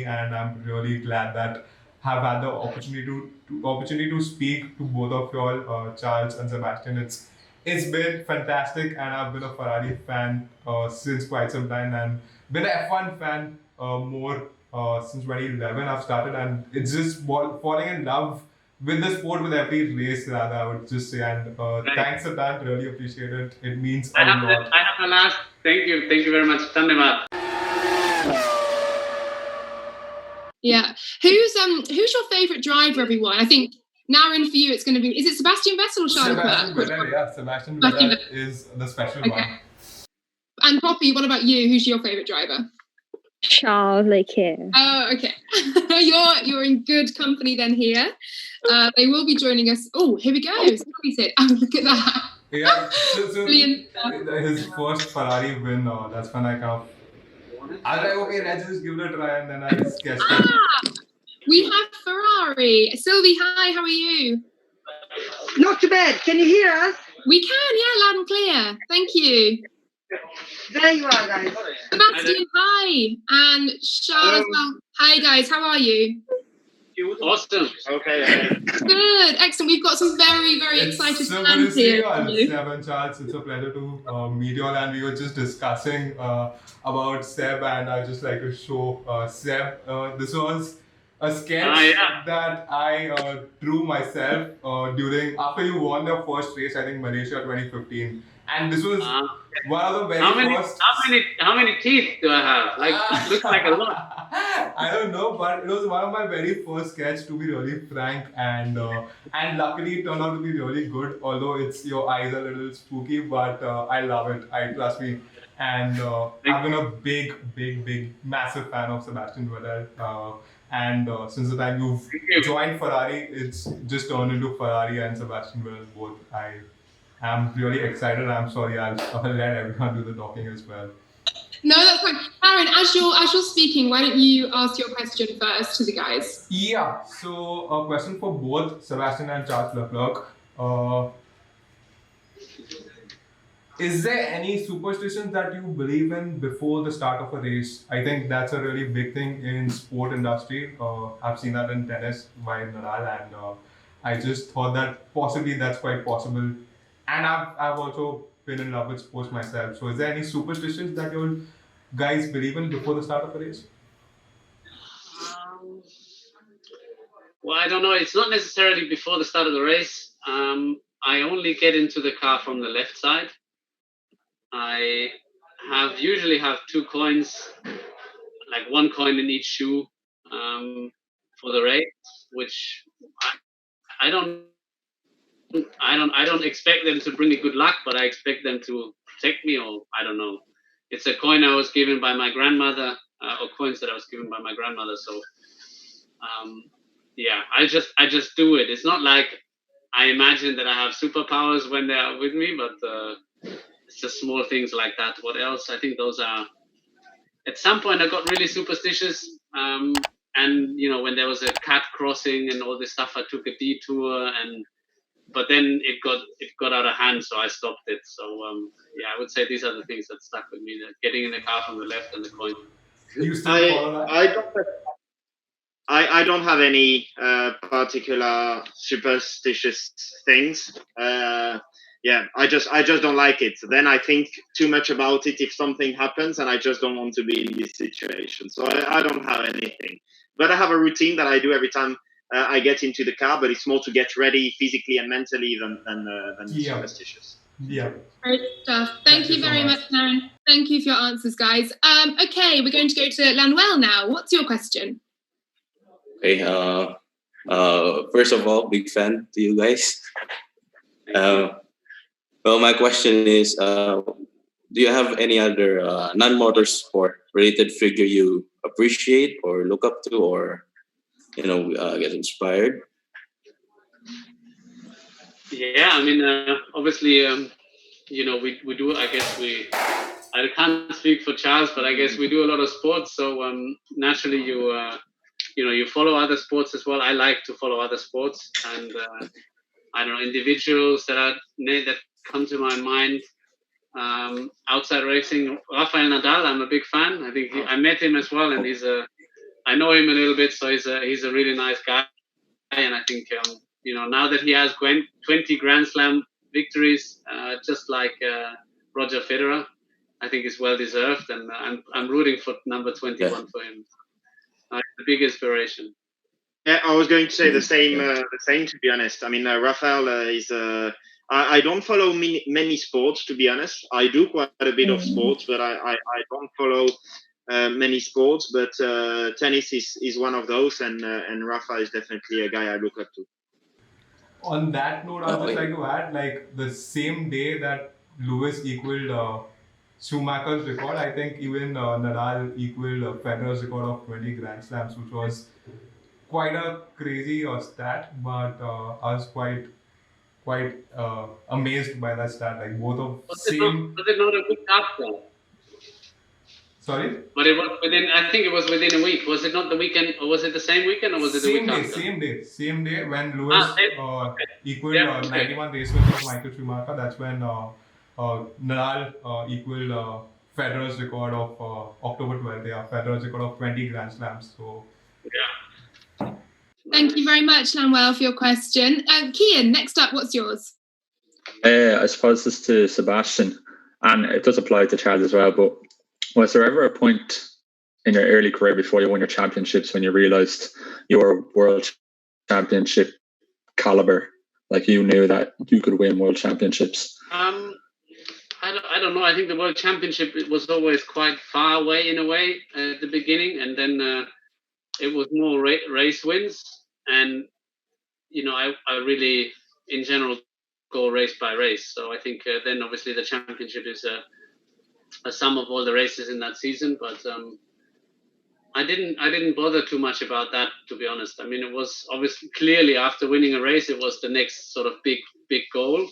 Harwani, and I'm really glad that have had the opportunity to speak to both of y'all, Charles and Sebastian. It's been fantastic, and I've been a Ferrari fan since quite some time, and been an F1 fan more since 2011. I've started, and it's just falling in love with the sport with every race. Rather, I would just say, and thanks a ton. Really appreciate it. It means a lot. I have the last. Thank you very much. Dhanyawad. Yeah. Who's your favourite driver, everyone? I think Naren, for you, it's going to be. Is it Sebastian Vettel or Charles Sebastian Leclerc? Vettel, yeah. Sebastian Vettel is the special one. And Poppy, what about you? Who's your favourite driver? Charles Leclerc. Oh, okay. you're in good company then here. They will be joining us. Oh, here we go. Somebody said, oh, look at that. Yeah, so his first Ferrari win, that's when I kind of, I was like, okay, let's just give it a try, and then I just sketched it. We have Ferrari. Sylvie, hi, how are you? Not too bad. Can you hear us? We can, yeah, loud and clear. Thank you. There you are, guys. Sebastian, hi. And Charles, well, hi, guys. How are you? Awesome. Okay. Good, excellent. We've got some very, very excited fans here. Seb and Charles, it's a pleasure to meet you all. And we were just discussing about Seb, and I just like to show Seb. This was a sketch that I drew myself after you won the first race, I think Malaysia 2015. And this was one of the very first. How many teeth do I have? It looks like a lot. I don't know, but it was one of my very first sketch, to be really frank, and luckily it turned out to be really good. Although your eyes are a little spooky, but I love it. Trust me. And I've been a big, massive fan of Sebastian Vettel. And since the time you've joined Ferrari, it's just turned into Ferrari and Sebastian Vettel both. I'm really excited. I'm sorry, I'll let everyone do the talking as well. No, that's fine. Naren, as you're speaking, why don't you ask your question first to the guys? Yeah, so a question for both Sebastian and Charles Leclerc. Is there any superstitions that you believe in before the start of a race? I think that's a really big thing in sport industry. I've seen that in tennis by Nadal, and I just thought that possibly that's quite possible. And I've also been in love with sports myself. So is there any superstitions that you guys believe in before the start of a race? Well, I don't know. It's not necessarily before the start of the race. I only get into the car from the left side. I usually have 2 coins, like 1 coin in each shoe for the race, which I don't expect them to bring me good luck, but I expect them to protect me, or I don't know. It's a coin I was given by my grandmother, or coins that I was given by my grandmother. So, I just do it. It's not like I imagine that I have superpowers when they are with me, but it's just small things like that. What else? I think those are. At some point, I got really superstitious, and when there was a cat crossing and all this stuff, I took a detour but then it got out of hand, so I stopped it. So I would say these are the things that stuck with me: getting in the car from the left and the coin. You still follow that? I don't have any particular superstitious things. I just don't like it. Then I think too much about it if something happens, and I just don't want to be in this situation. So I don't have anything. But I have a routine that I do every time I get into the car, but it's more to get ready physically and mentally than superstitious. Yeah. Great stuff. Thank you very much, Naren. Thank you for your answers, guys. Okay, we're going to go to Lanuel now. What's your question? Okay. First of all, big fan to you guys. Well, my question is, do you have any other non-motorsport related figure you appreciate or look up to, or get inspired? Yeah, I mean, obviously, we do. I can't speak for Charles, but I guess we do a lot of sports. So naturally, you follow other sports as well. I like to follow other sports, and I don't know, individuals that come to my mind. Outside racing, Rafael Nadal, I'm a big fan. I think I met him as well, and he's a I know him a little bit, so he's a really nice guy, and I think now that he has 20 Grand Slam victories, just like Roger Federer, I think it's well deserved, and I'm rooting for number 21 for him. The big inspiration. Yeah, I was going to say the same. To be honest, I mean, Rafael is. I don't follow many sports, to be honest. I do quite a bit of sports, but I don't follow many sports. But tennis is one of those, and Rafa is definitely a guy I look up to. On that note, I'd just like to add, like the same day that Lewis equaled Schumacher's record, I think even Nadal equaled Federer's record of 20 Grand Slams, which was quite a crazy stat, but I was quite amazed by that stat. Like both of Was it not a week after? Sorry? But it was within. I think it was within a week. Was it not the weekend, or was it the same weekend, or was it the week after? Same day when Lewis equaled 91 race wins of Michael Schumacher. That's when Nadal equaled Federer's record of October 12th. Yeah, Federer's record of 20 Grand Slams. So yeah. Thank you very much, Lanwell, for your question. Kian, next up, what's yours? I suppose this is to Sebastian, and it does apply to Charles as well, but was there ever a point in your early career before you won your championships when you realised you were world championship caliber? Like you knew that you could win world championships? I don't know. I think the world championship was always quite far away in a way at the beginning, and then it was more race wins. And, I really, in general, go race by race. So I think then obviously the championship is a sum of all the races in that season. But I didn't bother too much about that, to be honest. I mean, it was obviously clearly after winning a race, it was the next sort of big goal.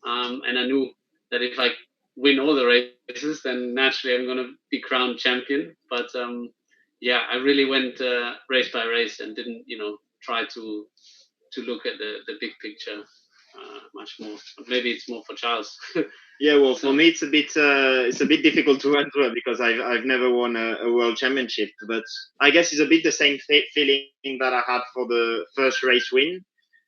And I knew that if I win all the races, then naturally I'm going to be crowned champion. But I really went race by race and didn't, try to look at the big picture much more. Maybe it's more for Charles. Yeah, well, for me it's a bit difficult to answer because I've never won a world championship, but I guess it's a bit the same feeling that I had for the first race win.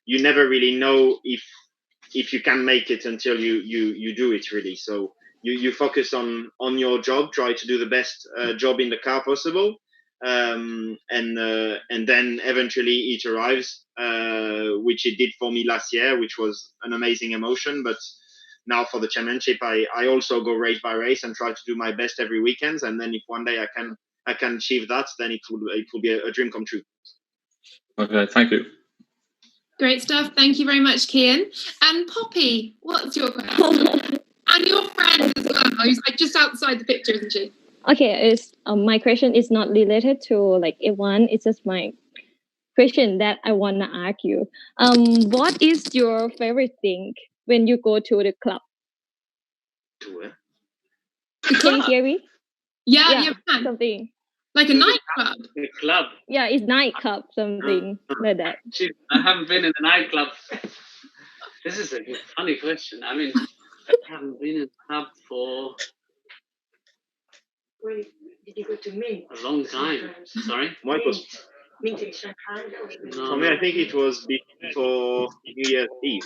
You never really know if you can make it until you do it, really. So you focus on your job, try to do the best job in the car possible, and then eventually it arrives, which it did for me last year, which was an amazing emotion. But now for the championship, I also go race by race and try to do my best every weekend. And then if one day I can achieve that, then it will be a dream come true. Okay, thank you. Great stuff. Thank you very much, Kian. And Poppy, what's your question? And your friend as well, who's like just outside the picture, isn't she? Okay, my question is not related to like F1. It's just my question that I want to ask you. What is your favorite thing when you go to the club? To where? Can you hear me? Yeah, you can. Something. Like a nightclub? The club. Yeah, it's nightclub, something like that. Jeez, I haven't been in a nightclub. This is a funny question. I mean, I haven't been in a club for Where did you go to Mint? a long time. Sorry? What was? Mint in Shanghai? No. For me, I think it was before New Year's Eve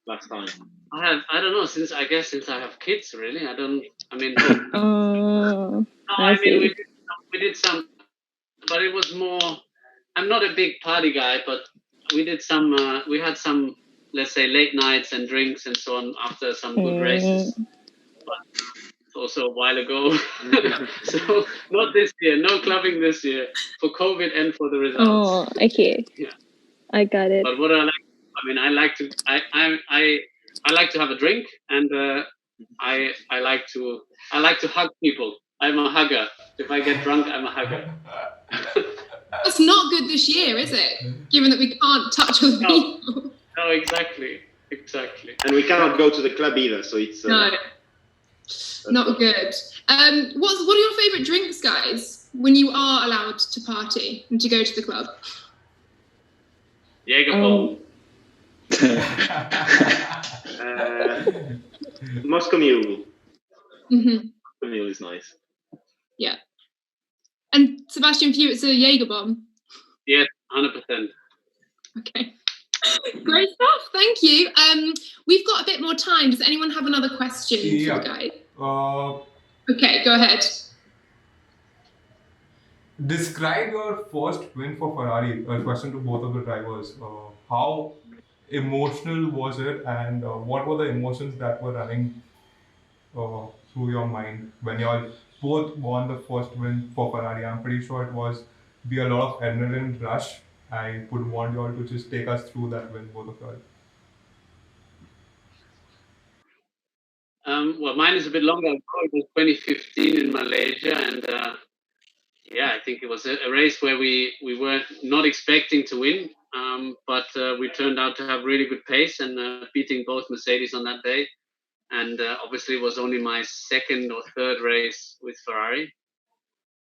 last time. I don't know, since I have kids, really. I mean, we did some, but it was more, I'm not a big party guy, but we did some, we had some, let's say, late nights and drinks and so on after some good races. But it's also a while ago. So not this year, no clubbing this year, for COVID and for the results. Oh, okay. Yeah. I got it. But what I like to have a drink, and I like to hug people. I'm a hugger. If I get drunk, I'm a hugger. That's not good this year, is it? Given that we can't touch other people. No, exactly. And we cannot go to the club either, so it's no, not good. What are your favourite drinks, guys, when you are allowed to party and to go to the club? Jägerbowl. Moscow Mule. Mm-hmm. Moscow Mule is nice. Yeah. And Sebastian, for you, it's a Jaeger bomb. Yes, 100%. Okay. Great stuff. Thank you. We've got a bit more time. Does anyone have another question for the guys? Okay, go ahead. Describe your first win for Ferrari. A question to both of the drivers. How emotional was it, and what were the emotions that were running through your mind when you all both won the first win for Ferrari? I'm pretty sure it was be a lot of adrenaline rush. I would want you all to just take us through that win, both of you all. Well, mine is a bit longer. It was 2015 in Malaysia, and I think it was a race where we were not expecting to win, but we turned out to have really good pace and beating both Mercedes on that day. And obviously, it was only my second or third race with Ferrari.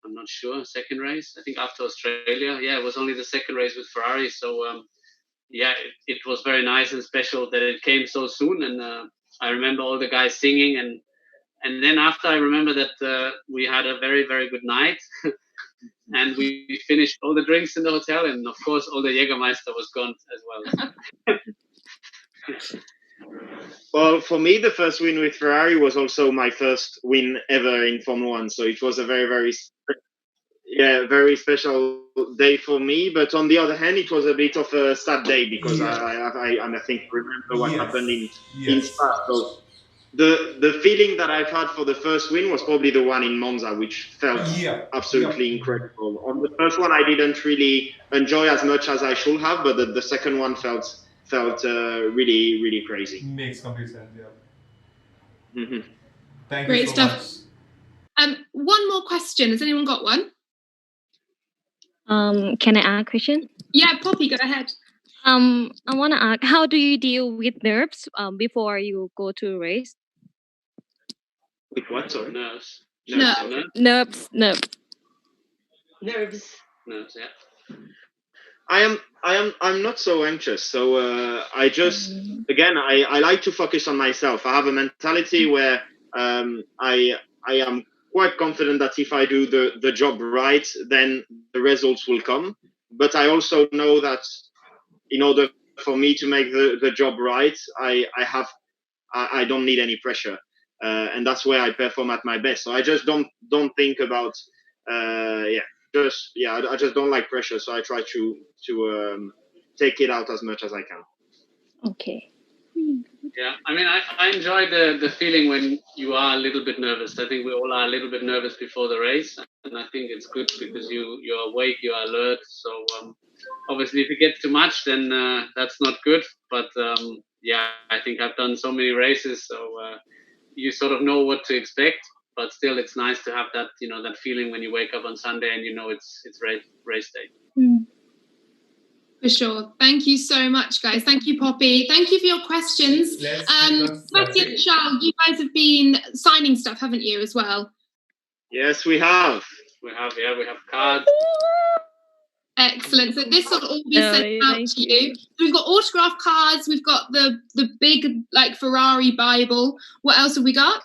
I'm not sure. Second race, I think, after Australia. Yeah, it was only the second race with Ferrari. So it was very nice and special that it came so soon. And I remember all the guys singing, and then after I remember that we had a very, very good night. And we finished all the drinks in the hotel, and of course all the Jägermeister was gone as well. Well, for me, the first win with Ferrari was also my first win ever in Formula One. So it was a very, very special day for me. But on the other hand, it was a bit of a sad day because I think remember what happened in Spa. So the feeling that I've had for the first win was probably the one in Monza, which felt absolutely incredible. On the first one, I didn't really enjoy as much as I should have, but the second one felt really, really crazy. Makes complete sense, yeah. Mm-hmm. Thank Great you so stuff. much. One more question. Has anyone got one? Can I ask a question? Yeah, Poppy, go ahead. I want to ask, how do you deal with nerves before you go to a race? With what? Sorry? Nerves. Nerves. Nerves. Nerves, yeah. I'm not so anxious. So I just again I like to focus on myself. I have a mentality where I am quite confident that if I do the job right, then the results will come. But I also know that in order for me to make the job right, I don't need any pressure, and that's where I perform at my best. So I just don't think about I just don't like pressure. So I try to take it out as much as I can. Okay. Yeah, I mean, I enjoy the feeling when you are a little bit nervous. I think we all are a little bit nervous before the race, and I think it's good because you're awake, you're alert. So obviously, if it gets too much, then that's not good. But I think I've done so many races, so you sort of know what to expect. But still, it's nice to have that that feeling when you wake up on Sunday and it's race day. For sure. Thank you so much, guys. Thank you, Poppy. Thank you for your questions. Sebastian and Charles, you guys have been signing stuff, haven't you, as well? Yes, we have. We have cards. Excellent. So this will all be sent out to you. So we've got autograph cards. We've got the big Ferrari Bible. What else have we got?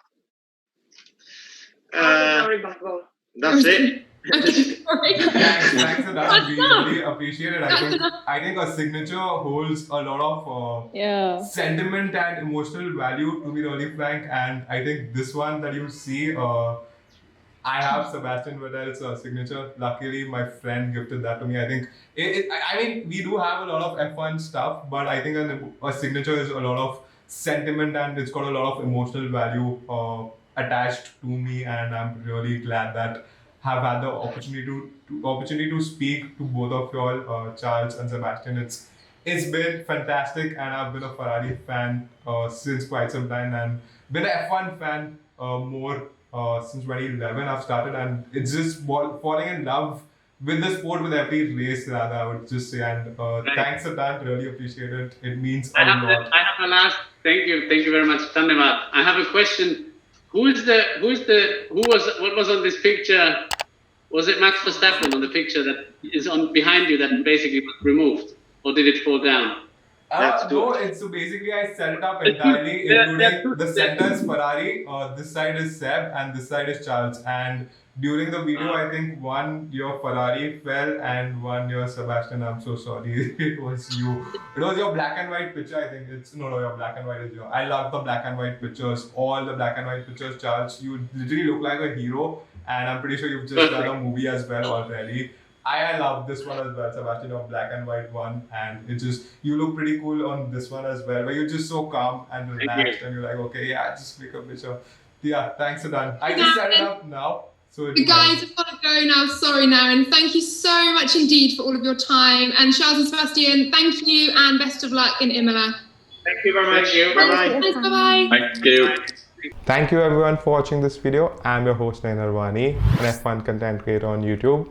Ferrari Bible. That's it. Okay, Thanks for that. We really appreciate it. I think a signature holds a lot of sentiment and emotional value, to be really frank. And I think this one that you see, I have Sebastian Vettel's signature. Luckily, my friend gifted that to me. I think I mean, we do have a lot of F1 stuff, but I think a signature is a lot of sentiment and it's got a lot of emotional value attached to me. And I'm really glad that have had the opportunity to speak to both of you all, Charles and Sebastian. It's been fantastic, and I've been a Ferrari fan since quite some time, and been an F1 fan more since 2011. I've started, and it's just falling in love with the sport with every race. Rather, I would just say, and thanks for that. Really appreciate it. It means a lot. I have a last. Thank you very much, Dhanyawad. I have a question. What was on this picture? Was it Max Verstappen on the picture that is on behind you that basically was removed, or did it fall down? No, so basically I set it up entirely, including the center is Ferrari, this side is Seb, and this side is Charles. And during the video, I think one your Ferrari fell and one your Sebastian. I'm so sorry. It was you. It was your black and white picture. I think it's no, your black and white is your. I love the black and white pictures. All the black and white pictures, Charles. You literally look like a hero, and I'm pretty sure you've just done a movie as well already. I love this one as well, Sebastian, your black and white one, and it just you look pretty cool on this one as well. Where you're just so calm and relaxed, and you're like, okay, yeah, just make a picture. Yeah, thanks, Adan. I just set it up now. So you guys have got to go now. Sorry, Naren. Thank you so much indeed for all of your time. And Charles and Sebastian, thank you and best of luck in Imola. Thank you very much. Bye-bye. Bye-bye. Thank you. Thank you everyone for watching this video. I'm your host Naren Harwani, an F1 content creator on YouTube.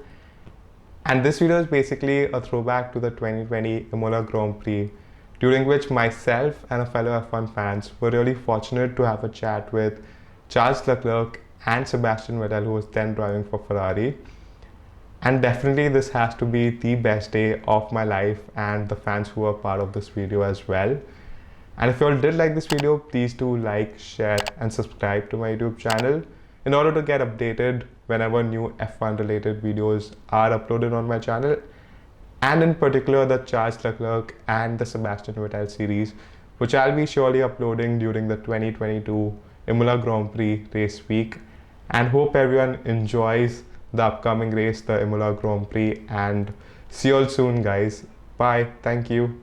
And this video is basically a throwback to the 2020 Imola Grand Prix, during which myself and a fellow F1 fans were really fortunate to have a chat with Charles Leclerc and Sebastian Vettel, who was then driving for Ferrari. And definitely this has to be the best day of my life and the fans who are part of this video as well. And if you all did like this video, please do like, share and subscribe to my YouTube channel in order to get updated whenever new F1 related videos are uploaded on my channel, and in particular the Charles Leclerc and the Sebastian Vettel series, which I'll be surely uploading during the 2022 Imola Grand Prix race week. And hope everyone enjoys the upcoming race, the Imola Grand Prix, and see you all soon guys. Bye. Thank you.